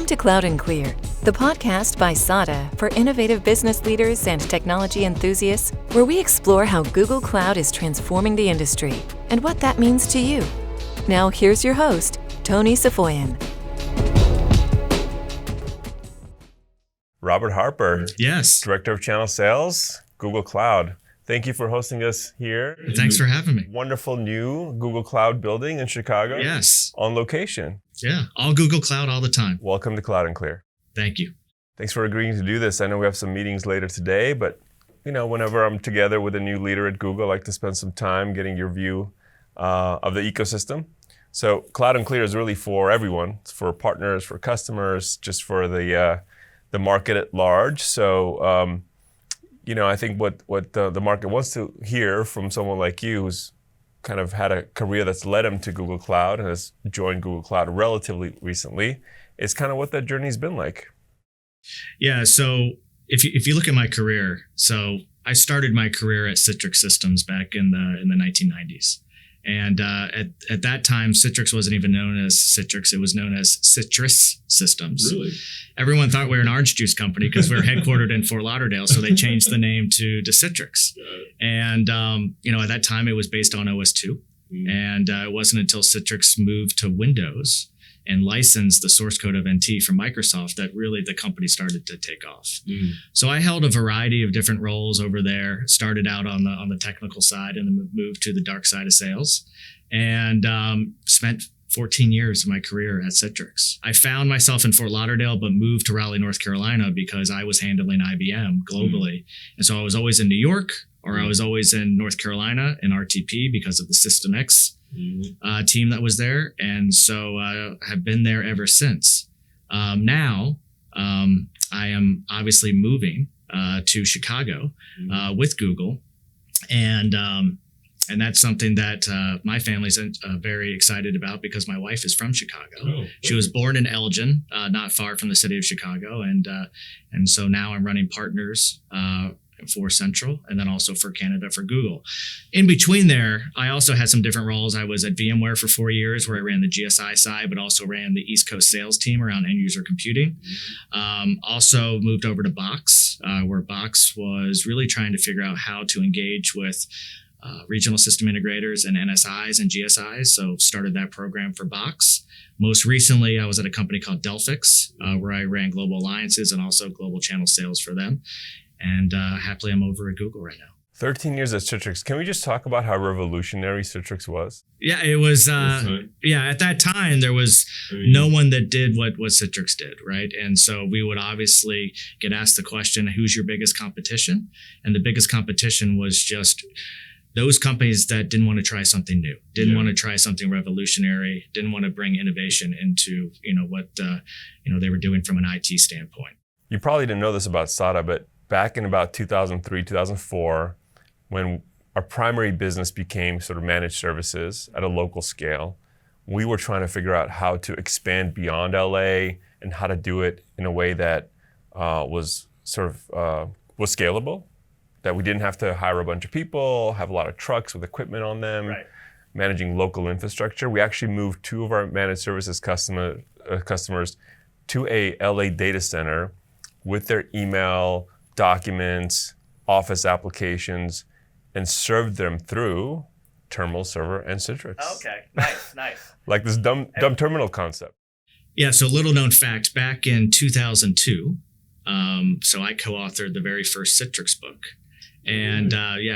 Welcome to Cloud and Clear, the podcast by SADA for innovative business leaders and technology enthusiasts, where we explore how Google Cloud is transforming the industry and what that means to you. Now, here's your host, Tony Safoian. Robert Harper. Yes. Director of Channel Sales, Google Cloud. Thank you for hosting us here. Thanks for having me. Wonderful new Google Cloud building in Chicago. Yes. On location. Yeah. All Google Cloud all the time. Welcome to Cloud and Clear. Thank you. Thanks for agreeing to do this. I know we have some meetings later today, but whenever I'm together with a new leader at Google, I like to spend some time getting your view of the ecosystem. So Cloud and Clear is really for everyone. It's for partners, for customers, just for the market at large. So, I think what the market wants to hear from someone like you who's kind of had a career that's led him to Google Cloud and has joined Google Cloud relatively recently is kind of what that journey's been like. Yeah. So if you look at my career, so I started my career at Citrix Systems back in the 1990s. And at that time, Citrix wasn't even known as Citrix. It was known as Citrix Systems. Really? Everyone thought we were an orange juice company because we were headquartered in Fort Lauderdale. So they changed the name to Citrix. And, at that time, it was based on OS2. And it wasn't until Citrix moved to Windows and licensed the source code of NT from Microsoft that really the company started to take off. So I held a variety of different roles over there, started out on the technical side and then moved to the dark side of sales, and spent 14 years of my career at Citrix. I found myself in Fort Lauderdale, but moved to Raleigh, North Carolina because I was handling IBM globally. And so I was always in New York, or I was always in North Carolina in RTP because of the System X team that was there. And so I have been there ever since. Now, I am obviously moving to Chicago with Google. And that's something that my family's very excited about because my wife is from Chicago. Oh. She was born in Elgin, not far from the city of Chicago. And so now I'm running partners for Central and then also for Canada for Google. In between there, I also had some different roles. I was at VMware for 4 years where I ran the GSI side, but also ran the East Coast sales team around end user computing. Also moved over to Box, where Box was really trying to figure out how to engage with regional system integrators and NSIs and GSIs. So started that program for Box. Most recently, I was at a company called Delphix, where I ran global alliances and also global channel sales for them. And happily, I'm over at Google right now. 13 years at Citrix. Can we just talk about how revolutionary Citrix was? Yeah, it was. At that time, there was no one that did what Citrix did, right? And so we would obviously get asked the question, who's your biggest competition? And the biggest competition was just those companies that didn't want to try something new, didn't want to try something revolutionary, didn't want to bring innovation into what they were doing from an IT standpoint. You probably didn't know this about SADA, but back in about 2003, 2004, when our primary business became sort of managed services at a local scale, we were trying to figure out how to expand beyond LA and how to do it in a way that was scalable, that we didn't have to hire a bunch of people, have a lot of trucks with equipment on them, managing local infrastructure. We actually moved 2 of our managed services customers to a LA data center with their email, documents, office applications, and served them through Terminal Server and Citrix. Okay, nice. Like this dumb terminal concept. Yeah, so little known fact, back in 2002, so I co-authored the very first Citrix book. And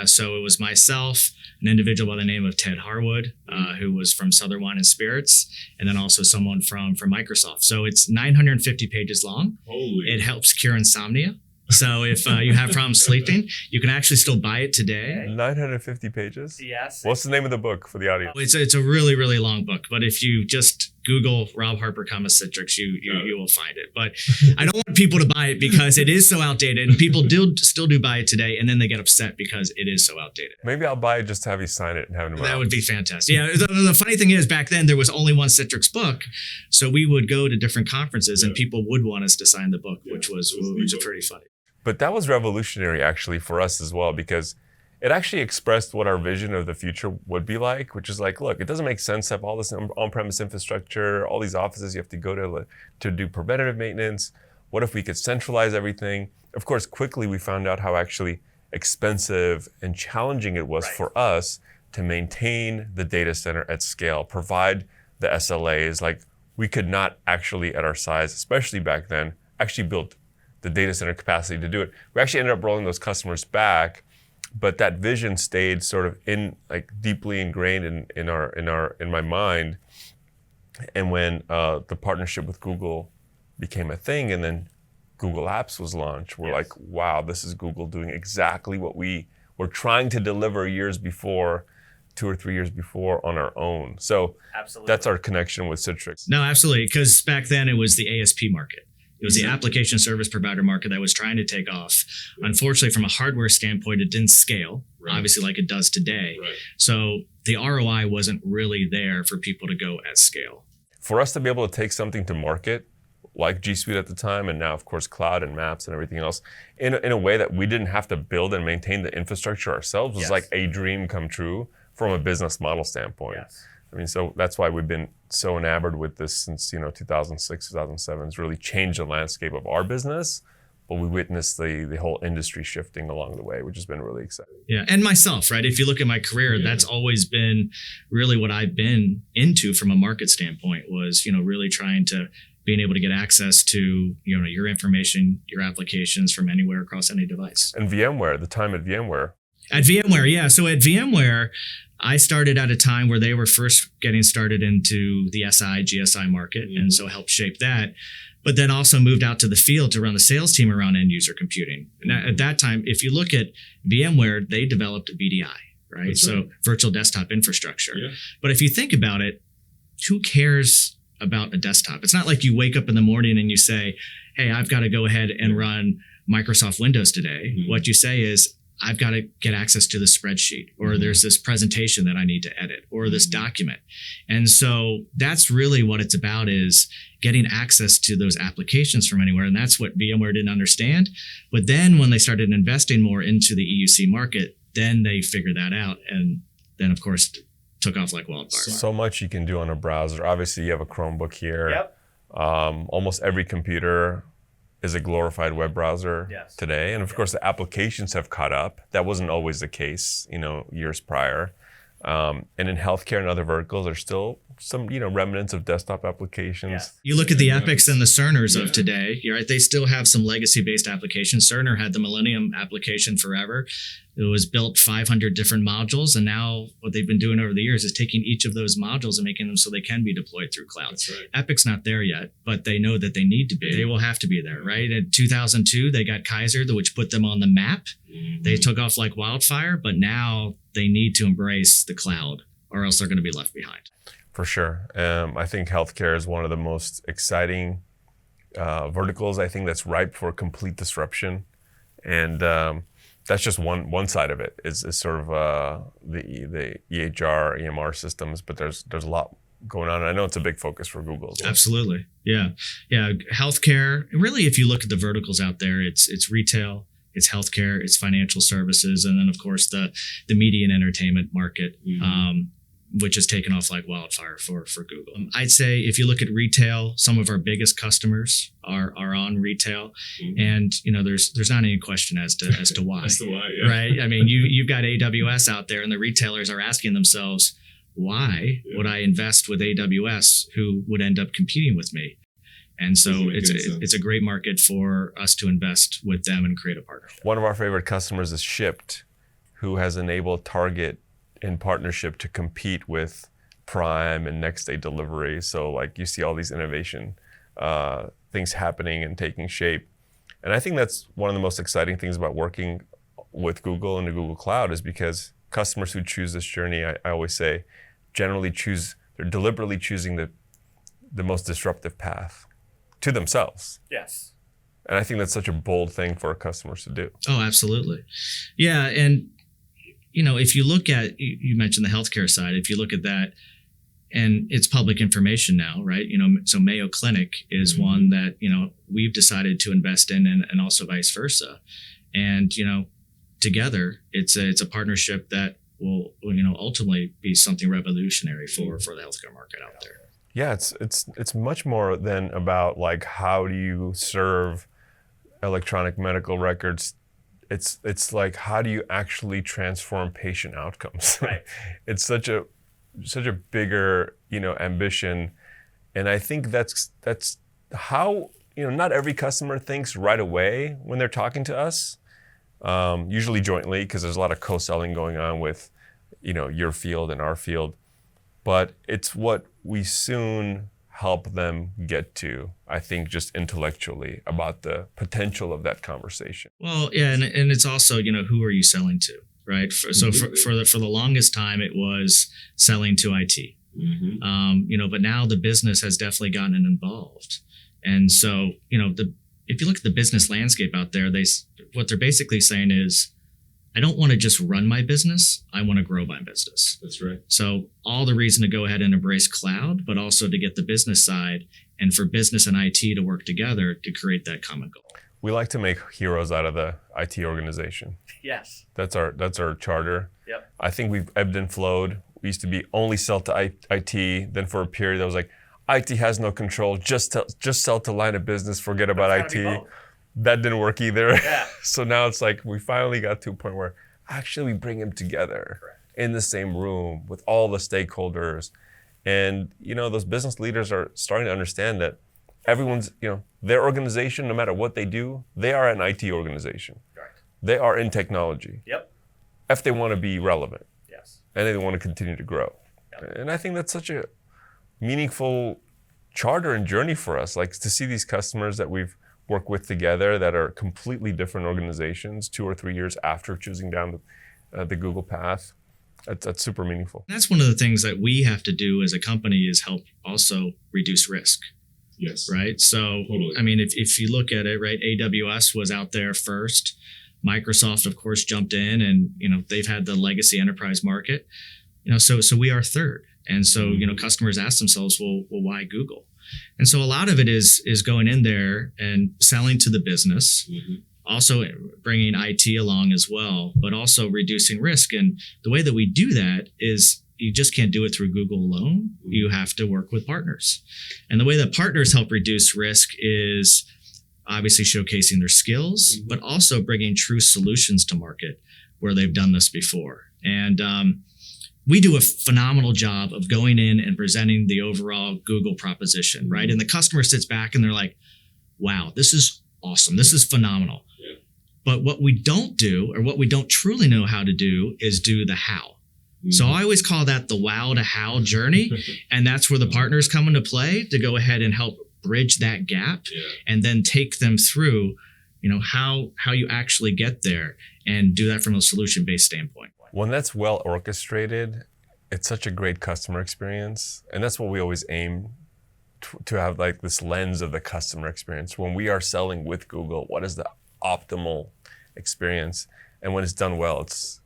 so it was myself, an individual by the name of Ted Harwood, who was from Southern Wine and Spirits, and then also someone from Microsoft. So it's 950 pages long. It helps cure insomnia. So if you have problems sleeping, you can actually still buy it today. 950 pages? Yes. What's the name of the book for the audience? It's a really, really long book. But if you just Google Rob Harper, Citrix, you will find it. But I don't want people to buy it because it is so outdated. And people still do buy it today. And then they get upset because it is so outdated. Maybe I'll buy it just to have you sign it and have it in my That would be fantastic. Yeah. The funny thing is, back then, there was only one Citrix book. So we would go to different conferences and people would want us to sign the book, which was pretty funny. But that was revolutionary actually for us as well, because it actually expressed what our vision of the future would be like, which is like, look, it doesn't make sense to have all this on-premise infrastructure, all these offices you have to go to do preventative maintenance. What if we could centralize everything? Of course, quickly we found out how actually expensive and challenging it was for us to maintain the data center at scale, provide the SLAs. Like, we could not actually, at our size, especially back then, actually build the data center capacity to do it. We actually ended up rolling those customers back, but that vision stayed sort of deeply ingrained in my mind. And when the partnership with Google became a thing, and then Google Apps was launched, we're like, wow, this is Google doing exactly what we were trying to deliver years before, 2 or 3 years before, on our own. So that's our connection with Citrix. No, absolutely. Because back then it was the ASP market. It was the application service provider market that was trying to take off. Unfortunately, from a hardware standpoint, it didn't scale, obviously, like it does today. So the ROI wasn't really there for people to go at scale. For us to be able to take something to market, like G Suite at the time, and now, of course, cloud and maps and everything else, in a way that we didn't have to build and maintain the infrastructure ourselves, was like a dream come true from a business model standpoint. I mean, so that's why we've been so enamored with this since 2006, 2007. It's really changed the landscape of our business, but we witnessed the whole industry shifting along the way, which has been really exciting. Yeah, and myself, right? If you look at my career, that's always been really what I've been into from a market standpoint, was really trying to being able to get access to your information, your applications from anywhere across any device. And VMware, the time at VMware. At VMware, yeah. So at VMware, I started at a time where they were first getting started into the SI, GSI market, and so helped shape that. But then also moved out to the field to run the sales team around end user computing. And at that time, if you look at VMware, they developed VDI, right? So virtual desktop infrastructure. But if you think about it, who cares about a desktop? It's not like you wake up in the morning and you say, hey, I've got to go ahead and run Microsoft Windows today. What you say is, I've got to get access to the spreadsheet, or there's this presentation that I need to edit, or this document. And so that's really what it's about, is getting access to those applications from anywhere. And that's what VMware didn't understand. But then when they started investing more into the EUC market, then they figured that out. And then, of course, took off like wildfire. So much you can do on a browser. Obviously, you have a Chromebook here. Almost every computer is a glorified web browser today. And of course, the applications have caught up. That wasn't always the case, years prior. And in healthcare and other verticals, there's still some, remnants of desktop applications. You look at the Epics and the Cerners of today, right? They still have some legacy-based applications. Cerner had the Millennium application forever. It was built 500 different modules, and now what they've been doing over the years is taking each of those modules and making them so they can be deployed through cloud. Epic's not there yet, but they know that they need to be. They will have to be there, right? In 2002, they got Kaiser, which put them on the map. They took off like wildfire, but now they need to embrace the cloud, or else they're going to be left behind. For sure. I think healthcare is one of the most exciting verticals. I think that's ripe for complete disruption. And that's just one side of it, is sort of the EHR, EMR systems, but there's a lot going on. And I know it's a big focus for Google as well. Absolutely. Yeah. Healthcare, really, if you look at the verticals out there, it's retail, it's healthcare, it's financial services, and then, of course, the media and entertainment market, which has taken off like wildfire for Google. I'd say if you look at retail, some of our biggest customers are on retail, and there's not any question as to why. As to why, yeah. Right? I mean, you've got AWS out there, and the retailers are asking themselves, why would I invest with AWS, who would end up competing with me? And so it's a great market for us to invest with them and create a partnership. One of our favorite customers is Shipt, who has enabled Target in partnership to compete with Prime and next day delivery. So like you see all these innovation things happening and taking shape. And I think that's one of the most exciting things about working with Google and the Google Cloud, is because customers who choose this journey, I always say, generally they're deliberately choosing the most disruptive path to themselves. Yes. And I think that's such a bold thing for our customers to do. Oh, absolutely. Yeah. And if you look at, you mentioned the healthcare side, if you look at that, and it's public information now, right? So Mayo Clinic is one that, we've decided to invest in, and also vice versa. And, together, it's a partnership that will ultimately be something revolutionary for the healthcare market out there. Yeah, it's much more than about like how do you serve electronic medical records. It's like how do you actually transform patient outcomes? Right. It's such a bigger ambition, and I think that's how not every customer thinks right away when they're talking to us. Usually jointly, because there's a lot of co-selling going on with your field and our field. But it's what we soon help them get to, I think, just intellectually about the potential of that conversation. Well, yeah, and it's also, who are you selling to, right? For the longest time, it was selling to IT, but now the business has definitely gotten involved. And so, if you look at the business landscape out there, what they're basically saying is, I don't want to just run my business. I want to grow my business. That's right. So all the reason to go ahead and embrace cloud, but also to get the business side and for business and IT to work together to create that common goal. We like to make heroes out of the IT organization. Yes. That's our charter. Yep. I think we've ebbed and flowed. We used to be only sell to IT. Then for a period, that was like, IT has no control. Just sell to line of business. Forget about IT. That didn't work either. Yeah. So now it's like we finally got to a point where actually we bring them together in the same room with all the stakeholders. And, those business leaders are starting to understand that everyone's, their organization, no matter what they do, they are an IT organization. Right. They are in technology. Yep. If they want to be relevant. Yes. And they want to continue to grow. Yep. And I think that's such a meaningful charter and journey for us, like to see these customers that we've worked with together that are completely different organizations 2 or 3 years after choosing down the Google path. That's super meaningful. That's one of the things that we have to do as a company is help also reduce risk. Yes. Right. So, Totally. I mean, if you look at it, right, AWS was out there first. Microsoft, of course, jumped in and, they've had the legacy enterprise market, so we are third. And so, customers ask themselves, well, why Google? And so a lot of it is going in there and selling to the business, also bringing IT along as well, but also reducing risk. And the way that we do that is you just can't do it through Google alone. You have to work with partners. And the way that partners help reduce risk is obviously showcasing their skills, but also bringing true solutions to market where they've done this before. And we do a phenomenal job of going in and presenting the overall Google proposition, right? And the customer sits back and they're like, wow, this is awesome. This is phenomenal. Yeah. But what we don't do, or what we don't truly know how to do, is do the how. So I always call that the wow to how journey. And that's where the partners come into play to go ahead and help bridge that gap and then take them through, how you actually get there and do that from a solution-based standpoint. When that's well orchestrated, it's such a great customer experience. And that's what we always aim to have, like this lens of the customer experience. When we are selling with Google, what is the optimal experience? And when it's done well, it's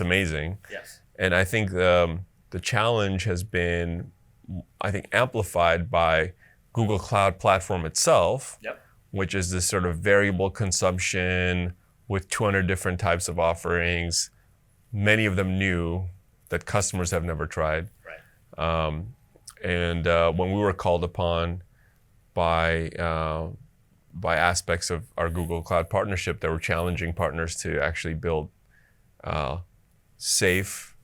amazing. Yes. And I think the challenge has been, amplified by Google Cloud Platform itself, which is this sort of variable consumption with 200 different types of offerings, many of them new that customers have never tried. Right. And when we were called upon by aspects of our Google Cloud partnership that were challenging partners to actually build safe,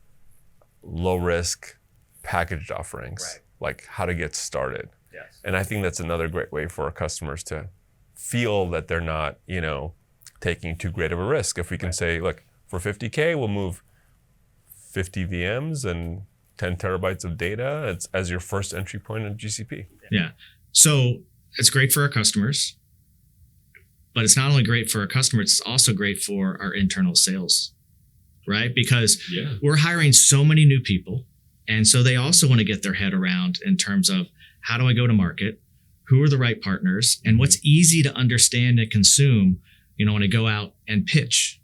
low-risk packaged offerings, like how to get started. Yes. And I think that's another great way for our customers to feel that they're not, taking too great of a risk. If we can say, look, for $50K, we'll move 50 VMs and 10 terabytes of data as your first entry point in GCP. Yeah. So it's great for our customers, but it's not only great for our customers, it's also great for our internal sales, right? Because we're hiring so many new people. And so they also want to get their head around in terms of how do I go to market? Who are the right partners? And what's easy to understand and consume, when I go out and pitch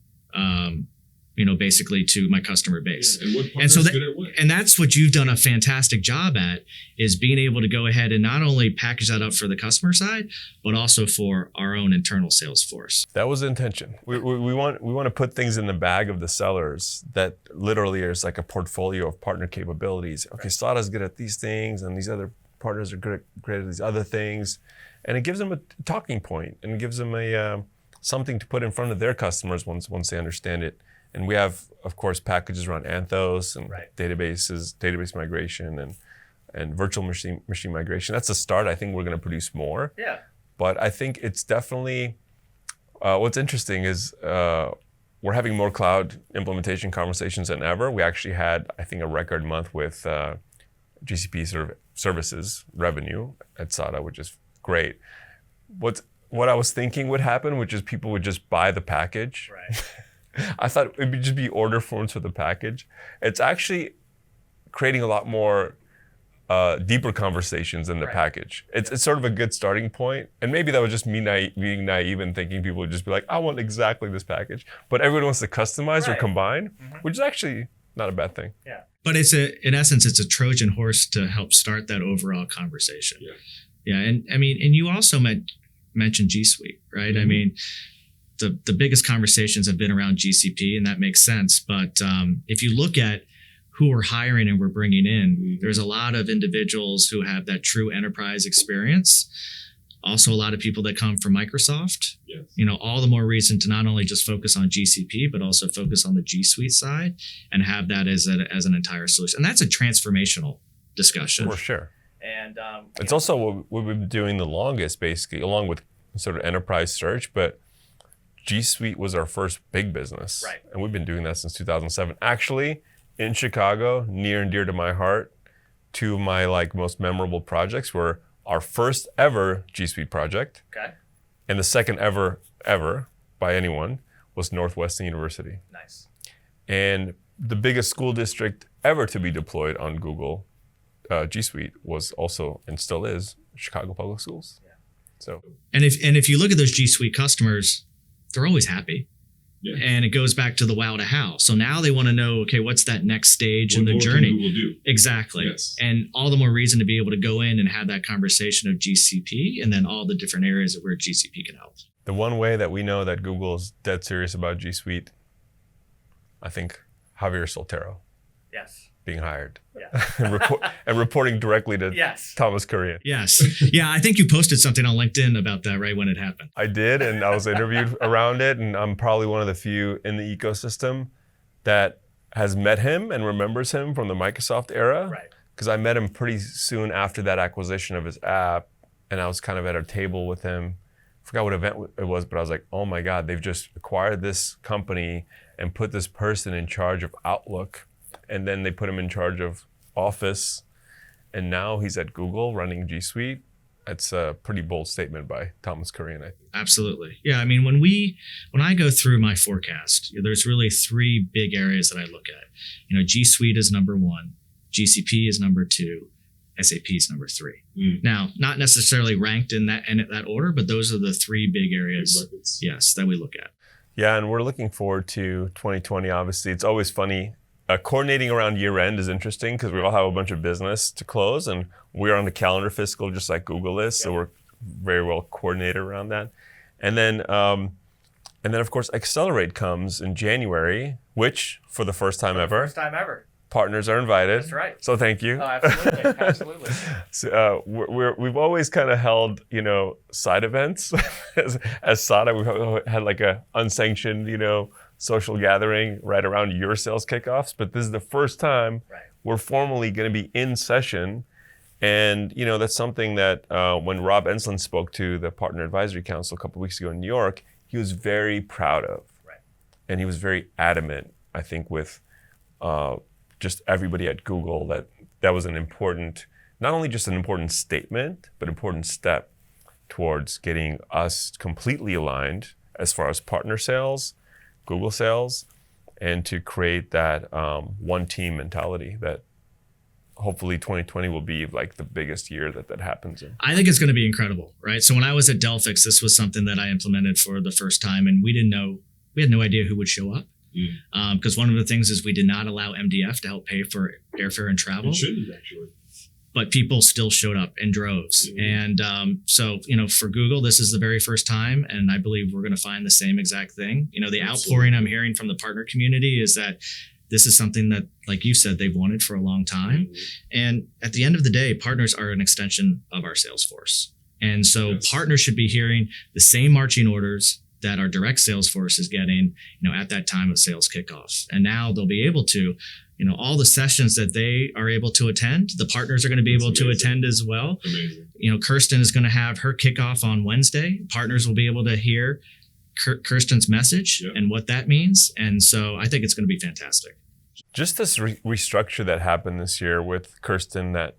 basically to my customer base. Yeah, and what partner is good at what? And that's what you've done a fantastic job at, is being able to go ahead and not only package that up for the customer side, but also for our own internal sales force. That was the intention. We want to put things in the bag of the sellers that literally is like a portfolio of partner capabilities. Okay, SADA's good at these things, and these other partners are great at these other things, and it gives them a talking point, and it gives them a something to put in front of their customers once they understand it. And we have, of course, packages around Anthos and database migration and virtual machine migration. That's a start. I think we're going to produce more. Yeah. But I think it's definitely, what's interesting is we're having more cloud implementation conversations than ever. We actually had, I think, a record month with GCP sort of services revenue at SADA, which is great. What I was thinking would happen, which is people would just buy the package. Right. I thought it would just be order forms for the package. It's actually creating a lot more deeper conversations in the package. It's sort of a good starting point. And maybe that was just me being naive and thinking people would just be like, I want exactly this package. But everyone wants to customize or combine, which is actually not a bad thing. Yeah. But in essence, it's a Trojan horse to help start that overall conversation. Yeah. Yeah. And I mean, and you also mentioned G Suite, right? I mean, the biggest conversations have been around GCP, and that makes sense. But if you look at who we're hiring and we're bringing in, there's a lot of individuals who have that true enterprise experience. Also, a lot of people that come from Microsoft. Yes. All the more reason to not only just focus on GCP, but also focus on the G Suite side and have that as an entire solution. And that's a transformational discussion. For sure. And it's also what we've been doing the longest, basically, along with sort of enterprise search, but G Suite was our first big business. Right. And we've been doing that since 2007. Actually, in Chicago, near and dear to my heart, two of my most memorable projects were our first ever G Suite project. Okay. And the second ever by anyone was Northwestern University. Nice. And the biggest school district ever to be deployed on Google G Suite was also, and still is, Chicago Public Schools. Yeah. So. And if you look at those G Suite customers, they're always happy. Yeah. And it goes back to the wow to how. So now they want to know, okay, what's that next stage in What the more journey? can Google do? Exactly. Yes. And all the more reason to be able to go in and have that conversation of GCP and then all the different areas of where GCP can help. The one way that we know that Google is dead serious about G Suite, I think Javier Soltero Yes. being hired Yeah. and reporting directly to Yes. Thomas Kurian. Yes. Yeah, I think you posted something on LinkedIn about that right when it happened. I did, and I was interviewed around it, and I'm probably one of the few in the ecosystem that has met him and remembers him from the Microsoft era. Right. Because I met him pretty soon after that acquisition of his app, and I was kind of at a table with him. I forgot what event it was, but I was like, oh my God, they've just acquired this company and put this person in charge of Outlook, and then they put him in charge of Office, and now he's at Google running G Suite. It's a pretty bold statement by Thomas Kurian, I think. Absolutely. Yeah. I mean, when I go through my forecast, there's really three big areas that I look at. G Suite is number one, GCP is number two, SAP is number three. Now, not necessarily ranked in that order, but those are the three big areas, yes, that we look at. Yeah, and we're looking forward to 2020, obviously. It's always funny. Coordinating around year end is interesting because we all have a bunch of business to close, and we're on the calendar fiscal just like Google is, so we're very well coordinated around that. And then of course, Accelerate comes in January, which for the first time ever, partners are invited. That's right. So thank you. Oh, absolutely, absolutely. So we've always kind of held side events as SADA. We've had like a unsanctioned social gathering right around your sales kickoffs, but this is the first time we're formally going to be in session. And that's something that when Rob Enslin spoke to the Partner Advisory Council a couple of weeks ago in New York, he was very proud of. Right. And he was very adamant, I think, with just everybody at Google that was an important, not only just an important statement, but important step towards getting us completely aligned as far as partner sales, Google sales, and to create that one team mentality that hopefully 2020 will be like the biggest year that happens in. I think it's going to be incredible, right? So when I was at Delphix, this was something that I implemented for the first time, and we had no idea who would show up. Because one of the things is we did not allow MDF to help pay for airfare and travel. It shouldn't actually. But people still showed up in droves. And so, for Google, this is the very first time. And I believe we're going to find the same exact thing. The outpouring I'm hearing from the partner community is that this is something that, like you said, they've wanted for a long time. And at the end of the day, partners are an extension of our sales force. And so partners should be hearing the same marching orders that our direct sales force is getting, at that time of sales kickoffs. And now they'll be able to, all the sessions that they are able to attend, the partners are going to be able to attend as well. Amazing. Kirsten is going to have her kickoff on Wednesday. Partners will be able to hear Kirsten's message and what that means. And so I think it's going to be fantastic. Just this restructure that happened this year with Kirsten, that,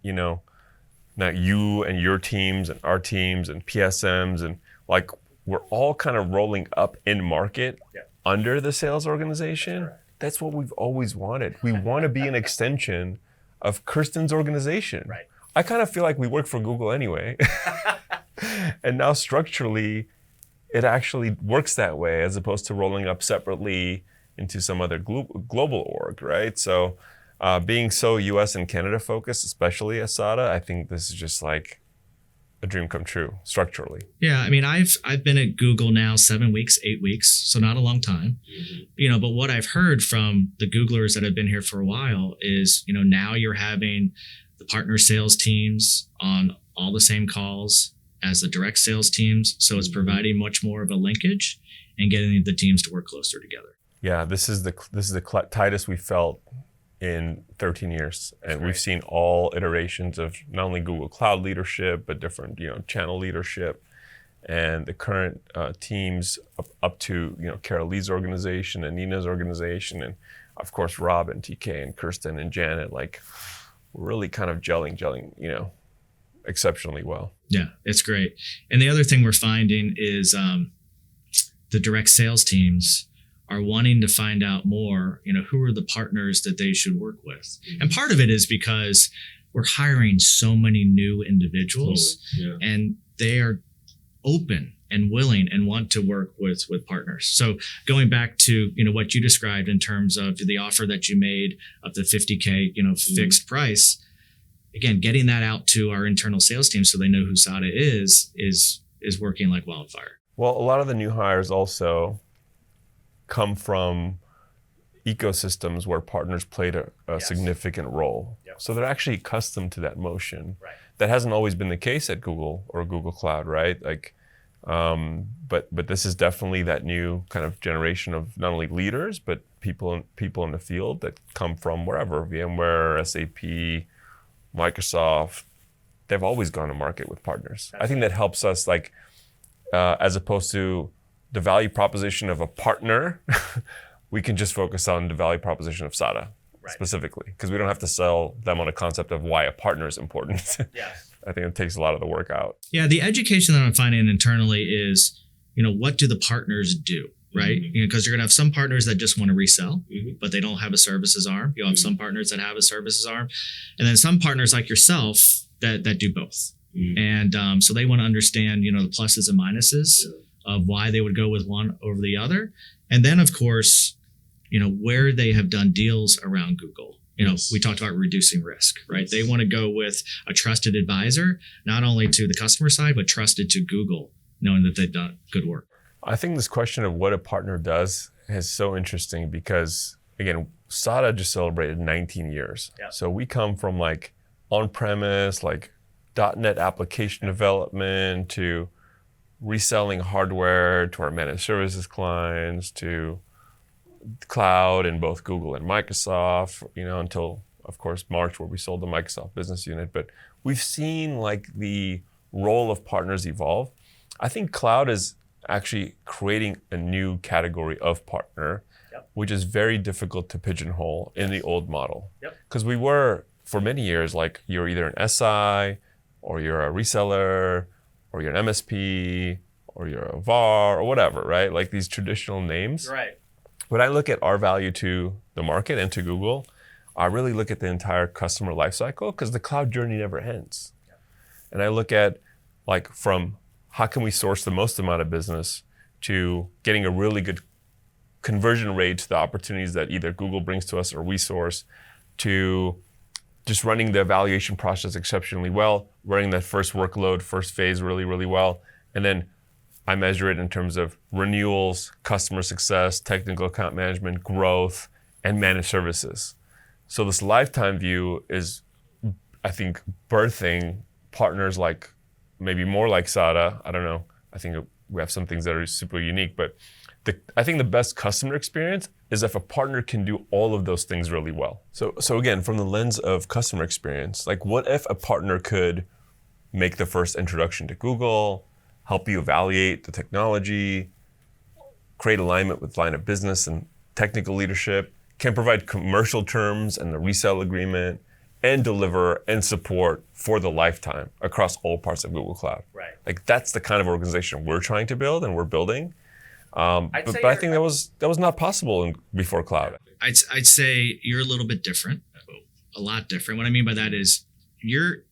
that you and your teams and our teams and PSMs and like, we're all kind of rolling up in market under the sales organization. That's what we've always wanted. We want to be an extension of Kirsten's organization. Right. I kind of feel like we work for Google anyway. And now structurally, it actually works that way as opposed to rolling up separately into some other global org, right? So being so US and Canada focused, especially as SADA, I think this is just like a dream come true structurally. Yeah, I mean, I've been at Google now 7 weeks, 8 weeks, so not a long time. But what I've heard from the Googlers that have been here for a while is, now you're having the partner sales teams on all the same calls as the direct sales teams. So it's providing much more of a linkage and getting the teams to work closer together. Yeah, this is the tightest we felt in 13 years. And we've seen all iterations of not only Google Cloud leadership, but different, channel leadership. And the current teams up to, Carol Lee's organization and Nina's organization, and of course, Rob and TK and Kirsten and Janet, like we're really kind of gelling, exceptionally well. Yeah, it's great. And the other thing we're finding is the direct sales teams are wanting to find out more, who are the partners that they should work with. And part of it is because we're hiring so many new individuals and they are open and willing and want to work with partners. So going back to, what you described in terms of the offer that you made of the $50K, fixed price, again, getting that out to our internal sales team so they know who SADA is working like wildfire. Well, a lot of the new hires also come from ecosystems where partners played a significant role. So they're actually accustomed to that motion. Right. That hasn't always been the case at Google or Google Cloud, right? Like, but this is definitely that new kind of generation of not only leaders, but people in the field that come from wherever, VMware, SAP, Microsoft. They've always gone to market with partners. I think that helps us, like, as opposed to the value proposition of a partner, we can just focus on the value proposition of SADA specifically, because we don't have to sell them on a concept of why a partner is important. Yes. I think it takes a lot of the work out. Yeah, the education that I'm finding internally is, what do the partners do, right? Because you're going to have some partners that just want to resell, but they don't have a services arm. You'll have some partners that have a services arm, and then some partners like yourself that do both. And so they want to understand, the pluses and minuses of why they would go with one over the other. And then, of course, where they have done deals around Google. We talked about reducing risk, right? They want to go with a trusted advisor, not only to the customer side, but trusted to Google, knowing that they've done good work. I think this question of what a partner does is so interesting because, again, SADA just celebrated 19 years. Yeah. So we come from like on-premise, like .NET application development to reselling hardware to our managed services clients to cloud in both Google and Microsoft, until, of course, March, where we sold the Microsoft business unit. But we've seen like the role of partners evolve. I think cloud is actually creating a new category of partner, which is very difficult to pigeonhole in the old model. Because we were, for many years, like you're either an SI or you're a reseller or you're an MSP or you're a VAR or whatever, right? Like these traditional names. Right. When I look at our value to the market and to Google, I really look at the entire customer lifecycle because the cloud journey never ends. And I look at like from how can we source the most amount of business to getting a really good conversion rates, the opportunities that either Google brings to us or we source, to just running the evaluation process exceptionally well, running that first workload, first phase really, really well. And then I measure it in terms of renewals, customer success, technical account management, growth, and managed services. So this lifetime view is, I think, birthing partners like, maybe more like SADA. I don't know. I think we have some things that are super unique, but I think the best customer experience is if a partner can do all of those things really well. So again, from the lens of customer experience, like what if a partner could make the first introduction to Google, help you evaluate the technology, create alignment with line of business and technical leadership, can provide commercial terms and the resale agreement, and deliver and support for the lifetime across all parts of Google Cloud. Right. Like that's the kind of organization we're trying to build and we're building. But I think that was not possible before cloud. I'd say you're a little bit different, a lot different. What I mean by that is you're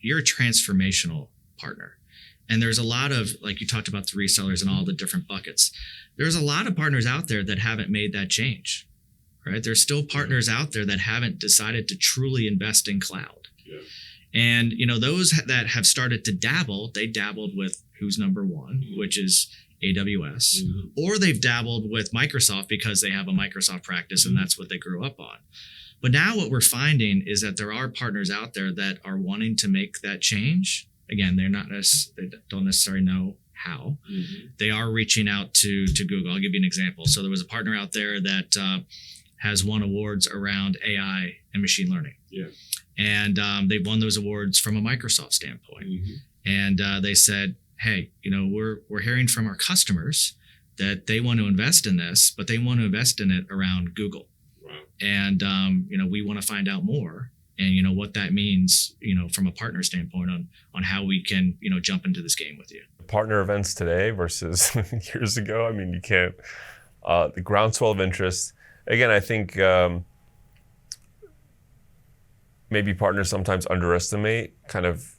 a transformational partner. And there's a lot of, like you talked about the resellers and all the different buckets. There's a lot of partners out there that haven't made that change, right? There's still partners out there that haven't decided to truly invest in cloud. Yeah. And those that have started to dabble, they dabbled with who's number one, which is AWS, or they've dabbled with Microsoft because they have a Microsoft practice and that's what they grew up on. But now what we're finding is that there are partners out there that are wanting to make that change. Again, they don't necessarily know how. They are reaching out to Google. I'll give you an example. So there was a partner out there that has won awards around AI and machine learning. Yeah. And they've won those awards from a Microsoft standpoint. And they said, hey, we're hearing from our customers that they want to invest in this, but they want to invest in it around Google. Wow. And, we want to find out more and, what that means, from a partner standpoint on how we can, jump into this game with you. Partner events today versus years ago. I mean, you can't, the groundswell of interest. Again, I think maybe partners sometimes underestimate kind of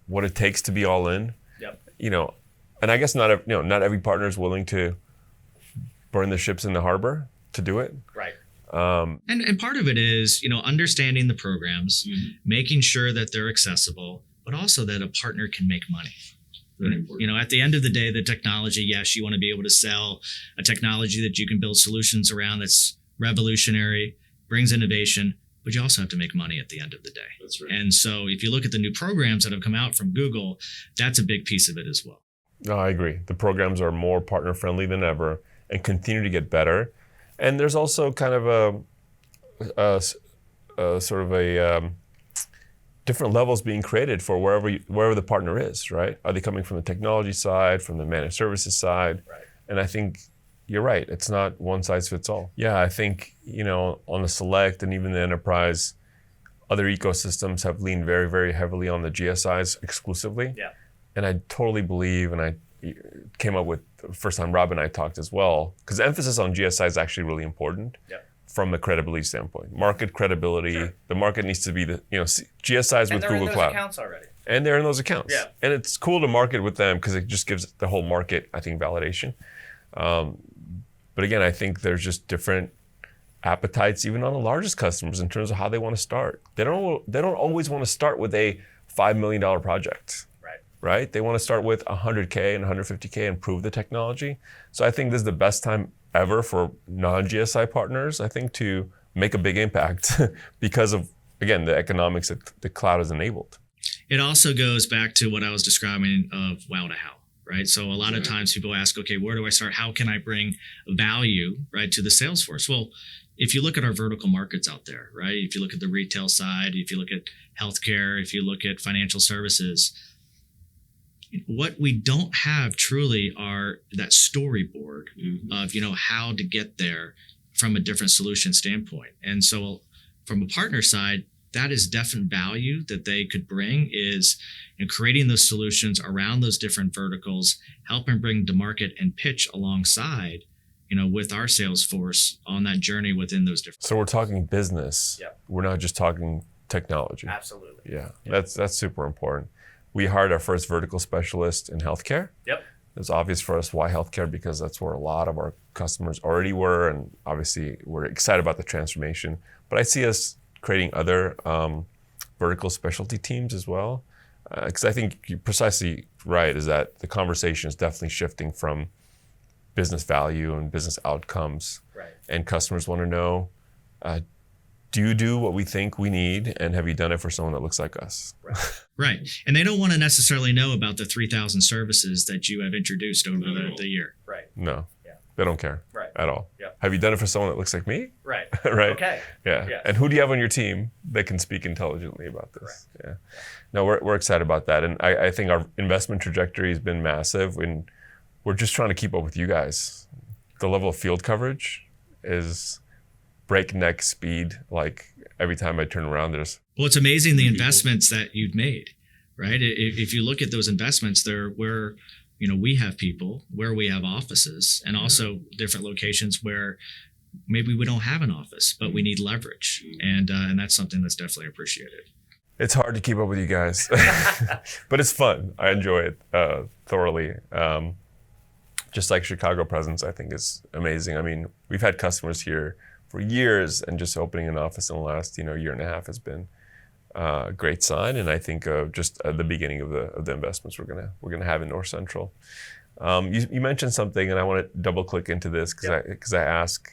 what it takes to be all in. Yep. And I guess not every partner is willing to burn the ships in the harbor to do it. Right. And part of it is, understanding the programs, making sure that they're accessible, but also that a partner can make money. Very important. At the end of the day, the technology, yes, you want to be able to sell a technology that you can build solutions around that's revolutionary, brings innovation, but you also have to make money at the end of the day. That's right. And so if you look at the new programs that have come out from Google, that's a big piece of it as well. No, I agree. The programs are more partner friendly than ever and continue to get better. And there's also kind of different levels being created for wherever the partner is, right? Are they coming from the technology side, from the managed services side? Right. And I think you're right. It's not one size fits all. Yeah, I think, on the select and even the enterprise, other ecosystems have leaned very, very heavily on the GSIs exclusively. Yeah. And I totally believe, and I came up with the first time Rob and I talked as well, because the emphasis on GSI is actually really important. Yeah. From a credibility standpoint, market credibility, sure. The market needs to be GSIs with Google Cloud. And they're in those accounts already. And they're in those accounts. Yeah. And it's cool to market with them because it just gives the whole market, I think, validation. But again, I think there's just different appetites, even on the largest customers, in terms of how they want to start. They don't always want to start with a $5 million project. Right? They want to start with $100K and $150K and prove the technology. So I think this is the best time ever for non-GSI partners, I think, to make a big impact because of, again, the economics that the cloud has enabled. It also goes back to what I was describing of wow to how, right? So a lot of times people ask, okay, where do I start? How can I bring value, right, to the sales force? Well, if you look at our vertical markets out there, right? If you look at the retail side, if you look at healthcare, if you look at financial services, what we don't have truly are that storyboard of, how to get there from a different solution standpoint. And so from a partner side, that is definite value that they could bring is creating those solutions around those different verticals, helping bring to market and pitch alongside, with our sales force on that journey within those different. So we're talking business. Yeah. We're not just talking technology. Absolutely. Yeah. That's super important. We hired our first vertical specialist in healthcare. Yep. It was obvious for us why healthcare, because that's where a lot of our customers already were, and obviously we're excited about the transformation. But I see us creating other vertical specialty teams as well, because I think you're precisely right, is that the conversation is definitely shifting from business value and business outcomes. Right. And customers want to know, do you do what we think we need, and have you done it for someone that looks like us? Right. Right. And they don't want to necessarily know about the 3,000 services that you have introduced over the year. Right. No, Yeah. they don't care Right. at all. Yeah. Have you done it for someone that looks like me? Right. Right. Okay. Yeah. Yes. And who do you have on your team that can speak intelligently about this? Yeah. No, we're excited about that. And I think our investment trajectory has been massive, and we're just trying to keep up with you guys. The level of field coverage is breakneck speed. Like every time I turn around, there's... Well, it's amazing the investments that you've made, right? If you look at those investments, they're where, we have people, where we have offices, and also different locations where maybe we don't have an office, but we need leverage. And that's something that's definitely appreciated. It's hard to keep up with you guys, but it's fun. I enjoy it thoroughly. Just like Chicago presence, I think is amazing. I mean, we've had customers here for years, and just opening an office in the last year and a half has been a great sign. And I think just the beginning of the investments we're gonna have in North Central. You mentioned something, and I want to double click into this because I ask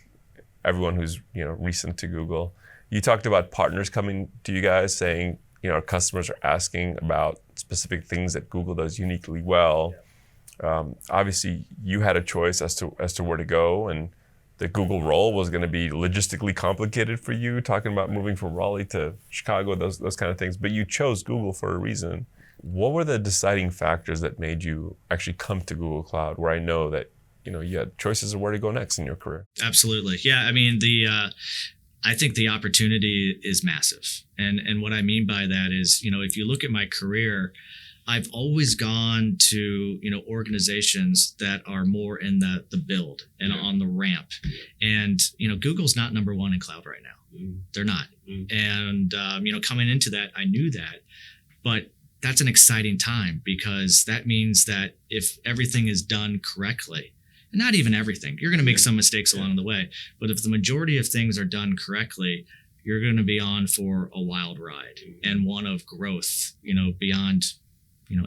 everyone who's recent to Google. You talked about partners coming to you guys saying, our customers are asking about specific things that Google does uniquely well. Obviously, you had a choice as to where to go, and the Google role was going to be logistically complicated for you, talking about moving from Raleigh to Chicago, those kind of things. But you chose Google for a reason. What were the deciding factors that made you actually come to Google Cloud, where I know that you had choices of where to go next in your career? Absolutely, yeah. I mean, I think the opportunity is massive, and what I mean by that is, if you look at my career, I've always gone to, organizations that are more in the build and on the ramp. And, Google's not number one in cloud right now. They're not. And, coming into that, I knew that. But that's an exciting time, because that means that if everything is done correctly, and not even everything, you're going to make some mistakes along the way. But if the majority of things are done correctly, you're going to be on for a wild ride and one of growth, beyond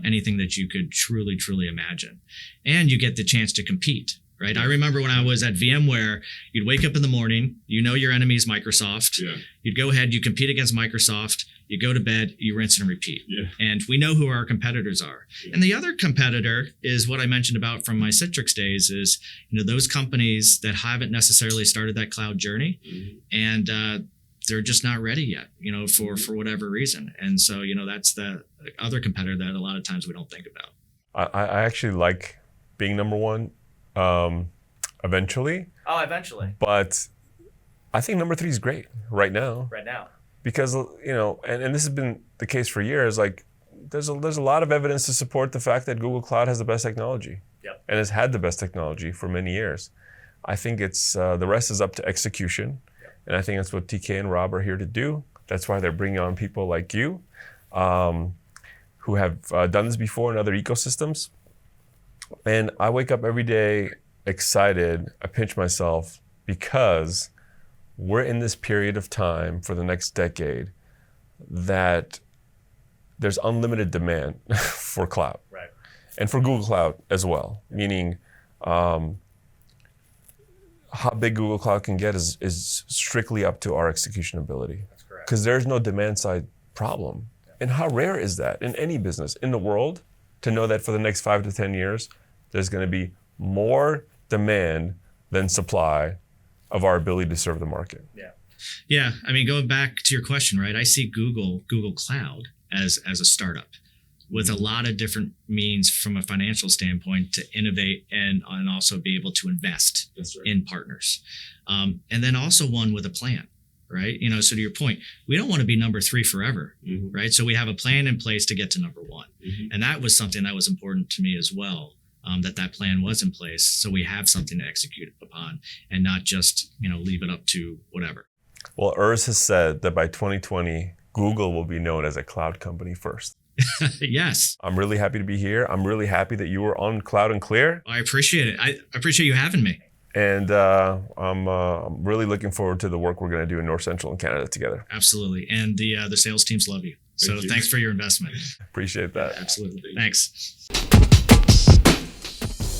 anything that you could truly, truly imagine. And you get the chance to compete, right? I remember when I was at VMware, you'd wake up in the morning, your enemy is Microsoft. Yeah. You'd go ahead, you compete against Microsoft, you go to bed, you rinse and repeat. Yeah. And we know who our competitors are. Yeah. And the other competitor is what I mentioned about from my Citrix days is, those companies that haven't necessarily started that cloud journey, and they're just not ready yet, for whatever reason. And so, that's the other competitor that a lot of times we don't think about. I actually like being number one eventually. Oh, eventually. But I think number 3 is great right now. Right now. Because, and this has been the case for years, like there's a lot of evidence to support the fact that Google Cloud has the best technology. Yep. And has had the best technology for many years. I think it's the rest is up to execution. And I think that's what TK and Rob are here to do. That's why they're bringing on people like you, who have done this before in other ecosystems. And I wake up every day excited. I pinch myself because we're in this period of time for the next decade that there's unlimited demand for cloud. Right. And for Google Cloud as well, meaning how big Google Cloud can get is strictly up to our execution ability. That's correct. Because there's no demand side problem. Yeah. And how rare is that in any business in the world to know that for the next 5 to 10 years, there's going to be more demand than supply of our ability to serve the market. Yeah. Yeah. I mean, going back to your question, right? I see Google Cloud as a startup with a lot of different means from a financial standpoint to innovate and also be able to invest in partners. And then also one with a plan, right? So to your point, we don't want to be number 3 forever, right? So we have a plan in place to get to number 1. And that was something that was important to me as well, that plan was in place. So we have something to execute upon and not just, leave it up to whatever. Well, Urs has said that by 2020, Google will be known as a cloud company first. Yes. I'm really happy to be here. I'm really happy that you were on Cloud and Clear. I appreciate it. I appreciate you having me. And I'm really looking forward to the work we're going to do in North Central and Canada together. Absolutely. And the sales teams love you. So thanks for your investment. Appreciate that. Absolutely. Thanks.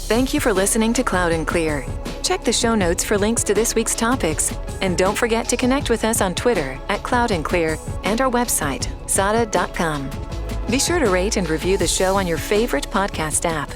Thank you for listening to Cloud and Clear. Check the show notes for links to this week's topics. And don't forget to connect with us on Twitter @Cloud and Clear and our website, sada.com. Be sure to rate and review the show on your favorite podcast app.